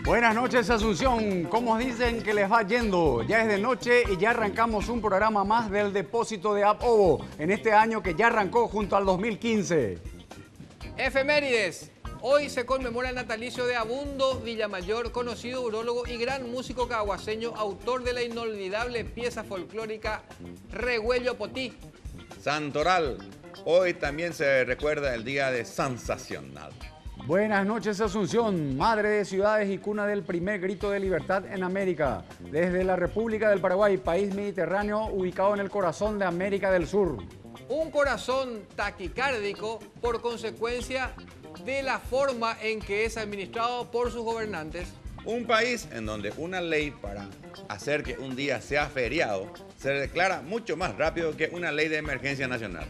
Buenas noches, Asunción. ¿Cómo dicen que les va yendo? Ya es de noche y ya arrancamos un programa más del Depósito de Apovo en este año que ya arrancó junto al 2015. Efemérides. Hoy se conmemora el natalicio de Abundo Villamayor, conocido urólogo y gran músico caguaseño, autor de la inolvidable pieza folclórica Regüello Potí. Santoral. Hoy también se recuerda el día de Sensacional. Buenas noches, Asunción, madre de ciudades y cuna del primer grito de libertad en América. Desde la República del Paraguay, país mediterráneo ubicado en el corazón de América del Sur. Un corazón taquicárdico por consecuencia de la forma en que es administrado por sus gobernantes. Un país en donde una ley para hacer que un día sea feriado se declara mucho más rápido que una ley de emergencia nacional.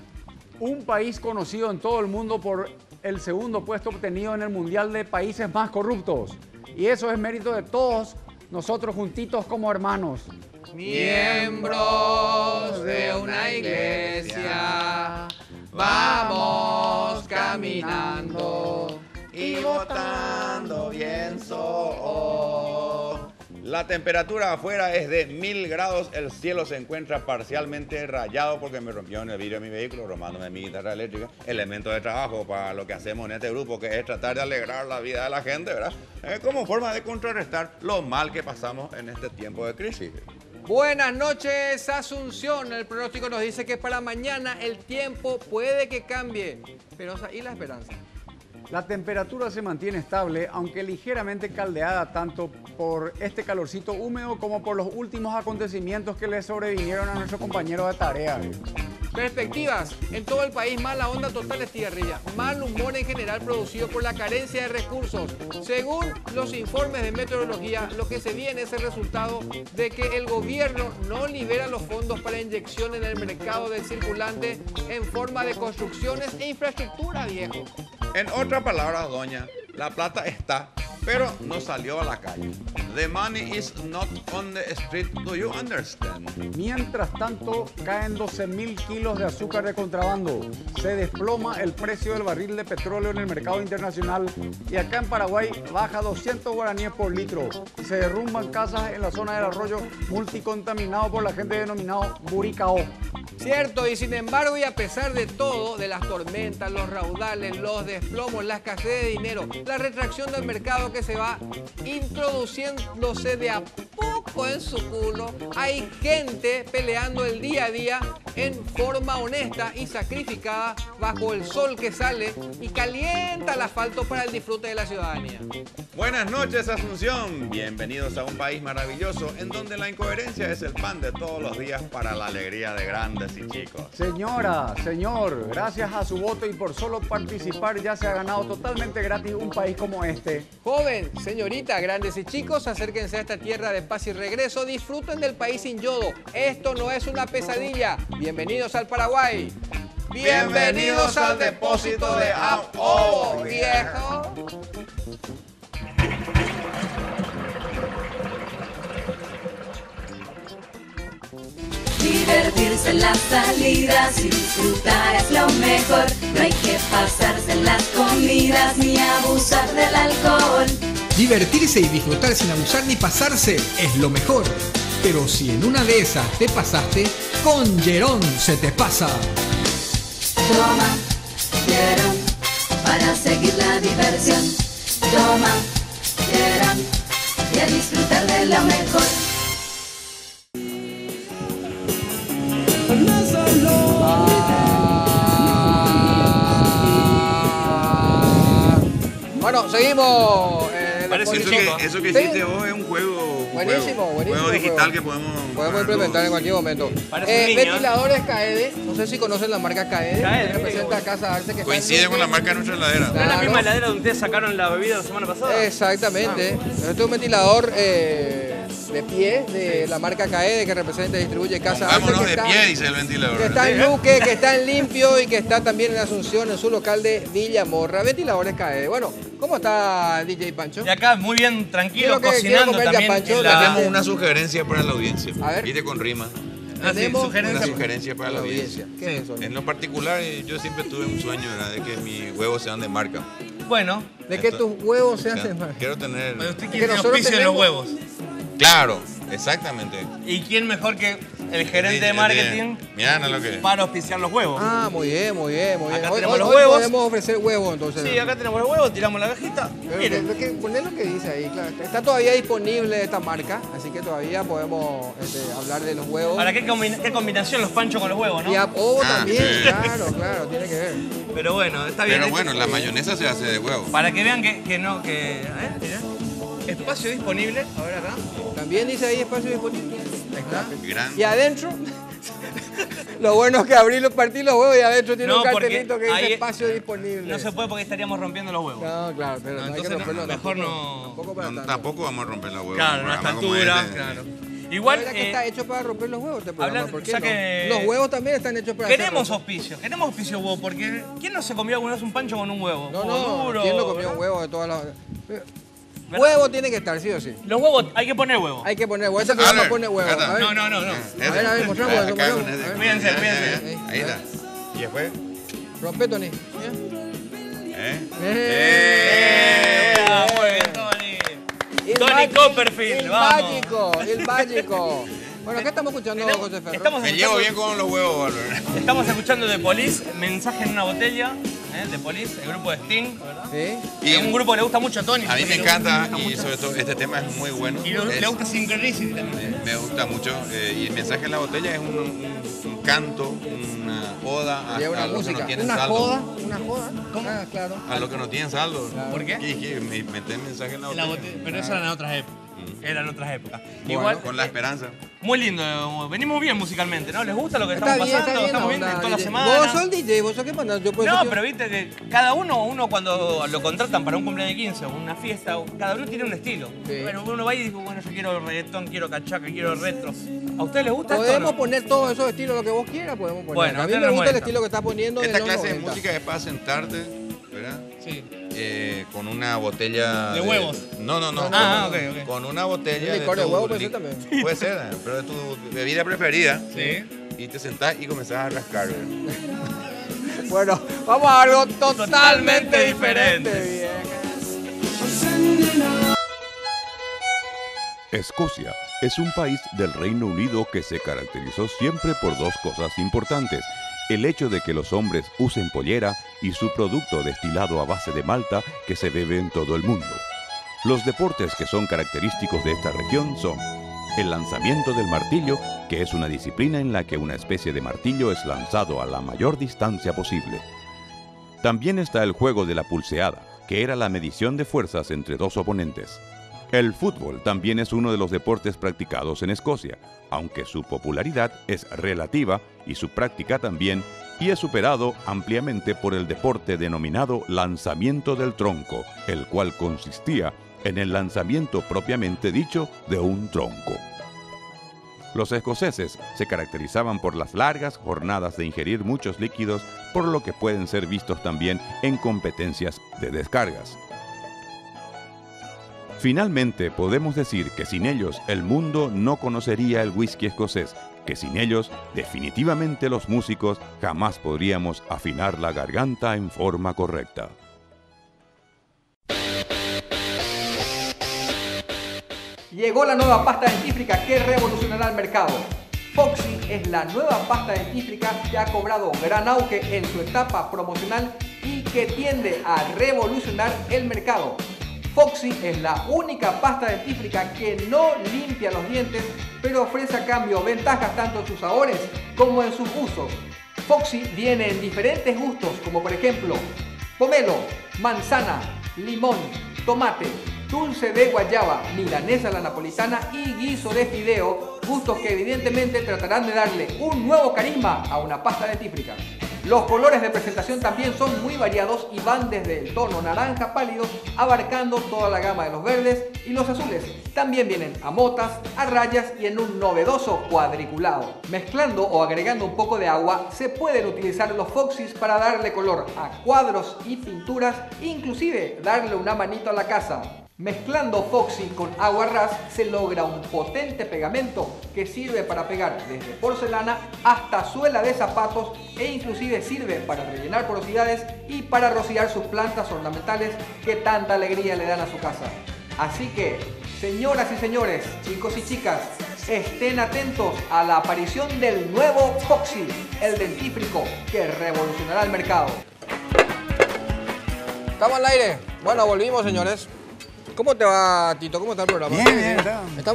Un país conocido en todo el mundo por el segundo puesto obtenido en el Mundial de Países Más Corruptos. Y eso es mérito de todos nosotros juntitos como hermanos. Miembros de una iglesia, vamos caminando y votando bien La temperatura afuera es de 1000 grados, el cielo se encuentra parcialmente rayado porque me rompió en el vidrio de mi vehículo, robándome mi guitarra eléctrica, elemento de trabajo para lo que hacemos en este grupo, que es tratar de alegrar la vida de la gente, ¿verdad? Como forma de contrarrestar lo mal que pasamos en este tiempo de crisis. Buenas noches, Asunción. El pronóstico nos dice que para mañana el tiempo puede que cambie, pero ¿y la esperanza? La temperatura se mantiene estable, aunque ligeramente caldeada tanto por este calorcito húmedo como por los últimos acontecimientos que le sobrevinieron a nuestro compañero de tarea. Perspectivas. En todo el país, mala onda total es tierrilla. Mal humor en general producido por la carencia de recursos. Según los informes de meteorología, lo que se viene es el resultado de que el gobierno no libera los fondos para inyección en el mercado del circulante en forma de construcciones e infraestructura, viejo. En otras palabras, doña, la plata está, pero no salió a la calle. The money is not on the street, do you understand? Mientras tanto, caen 12.000 kilos de azúcar de contrabando. Se desploma el precio del barril de petróleo en el mercado internacional y acá en Paraguay baja 200 guaraníes por litro. Se derrumban casas en la zona del arroyo multicontaminado por la gente denominado Buricao. Cierto, y sin embargo, y a pesar de todo, de las tormentas, los raudales, los desplomos, la escasez de dinero, la retracción del mercado que se va introduciéndose de a poco en su culo, hay gente peleando el día a día en forma honesta y sacrificada bajo el sol que sale y calienta el asfalto para el disfrute de la ciudadanía. Buenas noches, Asunción. Bienvenidos a un país maravilloso en donde la incoherencia es el pan de todos los días para la alegría de grandes y chicos. Señora, señor, gracias a su voto y por solo participar ya se ha ganado totalmente gratis un país como este. Joven, señorita, grandes y chicos, acérquense a esta tierra de paz y regreso, disfruten del país sin yodo. Esto no es una pesadilla. Bienvenidos al Paraguay. Bienvenidos al Depósito de Apovo, viejo. Divertirse en las salidas y disfrutar es lo mejor. No hay que pasarse en las comidas ni abusar del alcohol. Divertirse y disfrutar sin abusar ni pasarse es lo mejor. Pero si en una de esas te pasaste, con Gerón se te pasa. Toma, Gerón, para seguir la diversión. Toma, Gerón, y a disfrutar de lo mejor. Bueno, seguimos. Parece eso que hiciste vos es un juego. Buenísimo, buenísimo. Juego digital que podemos implementar en cualquier momento. Ventiladores Kaede, no sé si conocen la marca Kaede. Kaede, representa Casa Arce, que coincide con la marca de nuestra heladera. ¿No es la misma heladera donde ustedes sacaron la bebida la semana pasada? Exactamente. Este es un ventilador de pie de la marca CAEDE que representa y distribuye Casa Arte. Pongámonos Que de pie, dice el ventilador. que está en Luque, que está en Limpio y que está también en Asunción, en su local de Villamorra. Ventiladores CAEDE. Bueno, ¿cómo está DJ Pancho? Y acá muy bien, tranquilo, Quiero cocinando comer ya, también. Pancho, en la- Tenemos una sugerencia para la audiencia. A ver. Viste con rima. Tenemos sugerencia. Una sugerencia para la audiencia. ¿Qué es eso? En lo particular, yo siempre tuve un sueño, ¿verdad? De que mis huevos sean de marca. Bueno, De que tus huevos se hacen más. Quiero tener... pero usted que quiere el nosotros auspicio de los tenemos- huevos. Claro, exactamente. ¿Y quién mejor que el gerente de marketing Mirá, no lo que... para auspiciar los huevos? Ah, muy bien, muy bien, muy bien. Acá Hoy, tenemos los hoy huevos. podemos ofrecer huevos entonces. Sí, acá tenemos los huevos, tiramos la cajita. Pero Miren, poner lo que dice ahí, claro. Está todavía disponible esta marca, así que todavía podemos hablar de los huevos. ¿para qué combinación los panchos con los huevos, no? Y a ovo Ah, también, sí. claro, tiene que ver. Pero bueno, está bien. Pero bueno, la mayonesa se hace de huevo. Para que vean que no, que... mirá. Espacio disponible, a ver acá. También dice ahí espacio disponible. Ahí está. Gran. Y adentro, lo bueno es que partir los huevos y adentro tiene No, un porque cartelito que dice ahí- espacio disponible. No se puede porque estaríamos rompiendo los huevos. No, claro, pero no, hay que entonces no, romperlo. mejor tampoco- no- Tampoco para tanto. Tampoco vamos a romper la huevo. Claro, a esta altura, claro. Igual, La verdad que está hecho para romper los huevos este programa, hablando- ¿por qué ya no? que- Los huevos también están hechos para queremos hacer auspicio huevo, porque ¿quién no se comió alguna vez un pancho con un huevo? No, Huevo no, duro, ¿quién no comió ¿verdad? un huevo de todas las... Huevo tiene que estar, sí o sí. Los huevos, hay que poner huevo. Hay que poner huevo. Este programa pone huevo. acá está. A ver. No. A ver, mostramos eso, Acá con mostramos. ese. A ver. Cuídense, cuídense. Ahí está. Y después. Rompe, Tony. Muy bien, Tony. Il Tony Magic- Copperfield, il vamos. mágico, el mágico. Bueno, ¿qué estamos escuchando, José Ferro? Estamos Me llevo bien con los huevos, Valver. Estamos escuchando de Police, Mensaje en una botella, de Police, el grupo de Sting, ¿verdad? ¿Sí? Y es un grupo que le gusta mucho a Tony. A mí me le encanta gusta y mucho. sobre todo este tema es muy bueno. Y Es- le gusta Synchronicity también. Me gusta mucho. Y el mensaje en la botella es un canto, una oda Lleva una a los que música. no tienen Una saldo. joda. Ah, claro. A los que no tienen saldo. ¿Por qué? Y me meten mensaje en la La botella. botella, pero eso eran otras épocas. Eran otras épocas. Bueno, Igual, Con la esperanza. muy lindo. Venimos bien musicalmente, ¿no? ¿Les gusta lo que Está estamos bien, pasando? está bien. Estamos bien onda, toda la DJ. semana. Vos sos el DJ, vos sos qué mandas. Yo puedo No, decir- pero viste que cada uno cuando lo contratan para un cumpleaños de 15 o una fiesta, cada uno tiene un estilo. Sí. Bueno, uno va y dice, bueno, yo quiero reggaetón, quiero cachaca, quiero retro. ¿A ustedes les gusta esto? Podemos o no? poner todos esos estilos, lo que vos quieras, podemos poner. Bueno, a mí usted me nos gusta el muestra. estilo que está poniendo de Esta los clase de 90. música es para sentarte, ¿verdad? Sí. Con una botella ¿De huevos? No. Ah, ok. Con una botella Un licor de tu huevo puede li- ser también. Puede ser, pero de tu bebida preferida. Sí. Y te sentás y comenzás a rascar. ¿verdad? Bueno, vamos a algo totalmente Totalmente diferente. diferente. Bien. Escocia es un país del Reino Unido que se caracterizó siempre por dos cosas importantes: el hecho de que los hombres usen pollera y su producto destilado a base de malta que se bebe en todo el mundo. Los deportes que son característicos de esta región son el lanzamiento del martillo, que es una disciplina en la que una especie de martillo es lanzado a la mayor distancia posible. También está el juego de la pulseada, que era la medición de fuerzas entre dos oponentes. El fútbol también es uno de los deportes practicados en Escocia, aunque su popularidad es relativa y su práctica también, y es superado ampliamente por el deporte denominado lanzamiento del tronco, el cual consistía en el lanzamiento propiamente dicho de un tronco. Los escoceses se caracterizaban por las largas jornadas de ingerir muchos líquidos, por lo que pueden ser vistos también en competencias de descargas. Finalmente, podemos decir que sin ellos el mundo no conocería el whisky escocés, que sin ellos definitivamente los músicos jamás podríamos afinar la garganta en forma correcta. Llegó la nueva pasta dentífrica que revolucionará el mercado. Foxy es la nueva pasta dentífrica que ha cobrado gran auge en su etapa promocional y que tiende a revolucionar el mercado. Foxy es la única pasta dentífrica que no limpia los dientes, pero ofrece a cambio ventajas tanto en sus sabores como en sus usos. Foxy viene en diferentes gustos, como por ejemplo pomelo, manzana, limón, tomate, dulce de guayaba, milanesa a la napolitana y guiso de fideo, gustos que evidentemente tratarán de darle un nuevo carisma a una pasta dentífrica. Los colores de presentación también son muy variados y van desde el tono naranja pálido, abarcando toda la gama de los verdes y los azules. También vienen a motas, a rayas y en un novedoso cuadriculado. Mezclando o agregando un poco de agua, se pueden utilizar los Foxys para darle color a cuadros y pinturas, inclusive darle una manito a la casa. Mezclando Foxy con agua ras se logra un potente pegamento que sirve para pegar desde porcelana hasta suela de zapatos e inclusive sirve para rellenar porosidades y para rociar sus plantas ornamentales que tanta alegría le dan a su casa. Así que, señoras y señores, chicos y chicas, estén atentos a la aparición del nuevo Foxy, el dentífrico que revolucionará el mercado. Estamos al aire. Bueno, volvimos, señores. ¿Cómo te va, Tito? ¿Cómo está el programa? Bien. Está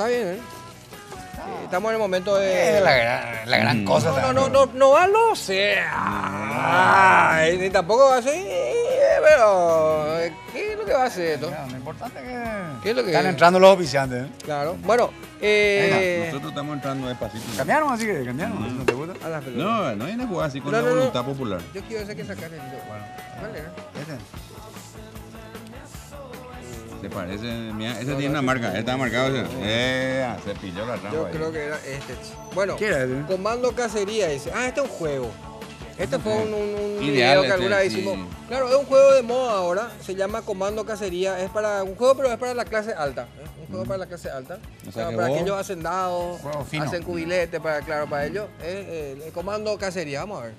bien, ¿eh? Sí, estamos en el momento de... Es la gran cosa. No va lo sea. Ni tampoco va a ser... Pero, ¿qué es lo que va a hacer esto? Lo importante es ¿Qué es lo que están entrando los oficiantes. Claro. Bueno, Nosotros estamos entrando despacito. ¿Cambiaron así que cambiaron? ¿No te gusta? a las pelotas. No hay una jugada así con la voluntad popular. Yo quiero ese que sacar el hilo. Vale, ¿eh? ¿Te parece? Mira, ese tiene una marca. Está marcado. Se pilló la trampa. Yo ahí. creo que era este. Bueno, ¿Qué era ese? Comando Cacería dice. Este es un juego. Este fue un Ideal, video que alguna vez sí. hicimos. Claro, es un juego de moda ahora. Se llama Comando Cacería. Es para un juego, pero es para la clase alta. Un juego para la clase alta. O sea que para vos- aquellos hacendados, Juego fino. hacen cubilete, para ellos. Es el Comando Cacería. Vamos a ver.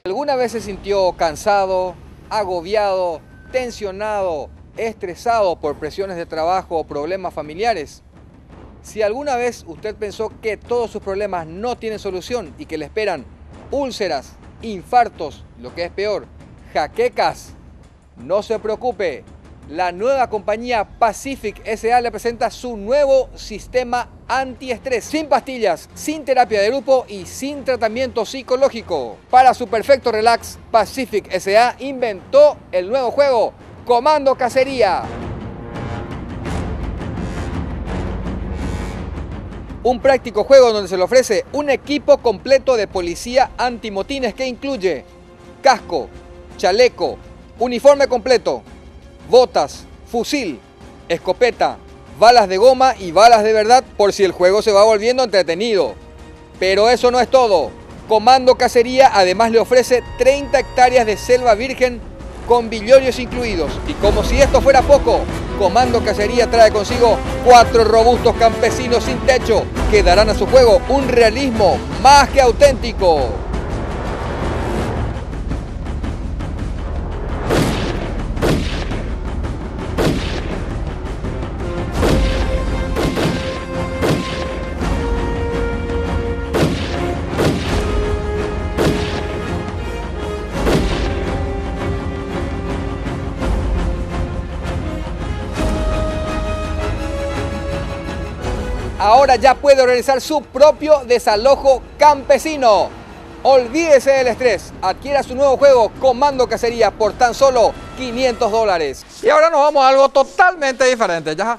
¿Alguna vez se sintió cansado, agobiado, tensionado, estresado por presiones de trabajo o problemas familiares? Si alguna vez usted pensó que todos sus problemas no tienen solución y que le esperan úlceras, infartos, lo que es peor, jaquecas, no se preocupe. La nueva compañía Pacific S.A. le presenta su nuevo sistema antiestrés, sin pastillas, sin terapia de grupo y sin tratamiento psicológico. Para su perfecto relax, Pacific S.A. inventó el nuevo juego Comando Cacería. Un práctico juego donde se le ofrece un equipo completo de policía antimotines que incluye casco, chaleco, uniforme completo, botas, fusil, escopeta, balas de goma y balas de verdad por si el juego se va volviendo entretenido. Pero eso no es todo. Comando Cacería además le ofrece 30 hectáreas de selva virgen con villorios incluidos. Y como si esto fuera poco, Comando Cacería trae consigo 4 robustos campesinos sin techo que darán a su juego un realismo más que auténtico. Ahora ya puede organizar su propio desalojo campesino. Olvídese del estrés. Adquiera su nuevo juego Comando Cacería por tan solo $500. Y ahora nos vamos a algo totalmente diferente. ¿Ya?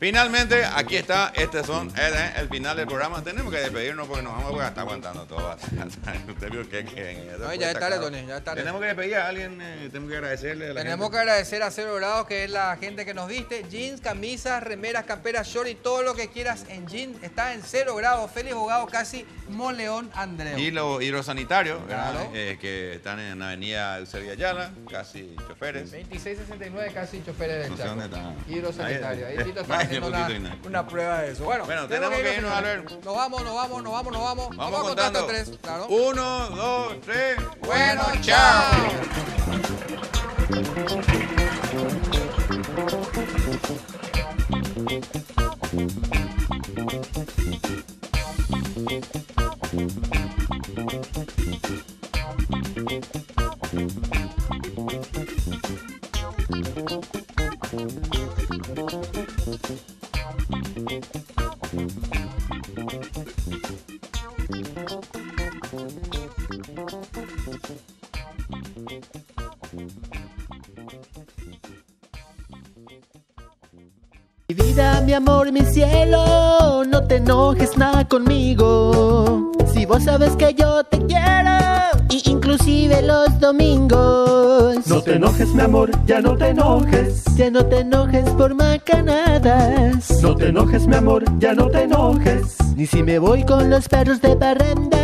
Finalmente, aquí está, este son el final del programa. Tenemos que despedirnos porque nos vamos a estar aguantando todo. Usted vio que No, ya es tarde, Tony, ya es tarde. Tenemos que despedir a alguien, tenemos que agradecerle a la Tenemos gente. que agradecer a 0 grados, que es la gente que nos viste. Jeans, camisas, remeras, camperas, short y todo lo que quieras en jeans está en 0 grados. Félix Jugado, casi Moleón Andreu. Y los hidrosanitarios, Claro. que están en Avenida Eusebio Ayala, casi choferes. 2669, casi choferes del No sé Chaco. dónde está. Hidrosanitario. Ahí Tito está Ahí, haciendo Tito Ignacio. una prueba de eso. Bueno, Tenemos que irnos a señores. ver. Nos vamos. Vamos a contar hasta contando. 3. Claro. 1, 2, 3. Bueno, chao. Mi vida, mi amor, mi cielo, no te enojes nada conmigo. Si vos sabes que yo te quiero, y inclusive los domingos. No te enojes, mi amor, ya no te enojes. Ya no te enojes por macanadas. No te enojes, mi amor, ya no te enojes. Ni si me voy con los perros de parranda.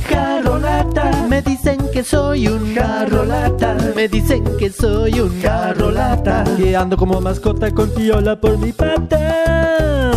Jarrolata, me dicen que soy un jarrolata. Me dicen que soy un jarrolata. Que ando como mascota con piola por mi pata.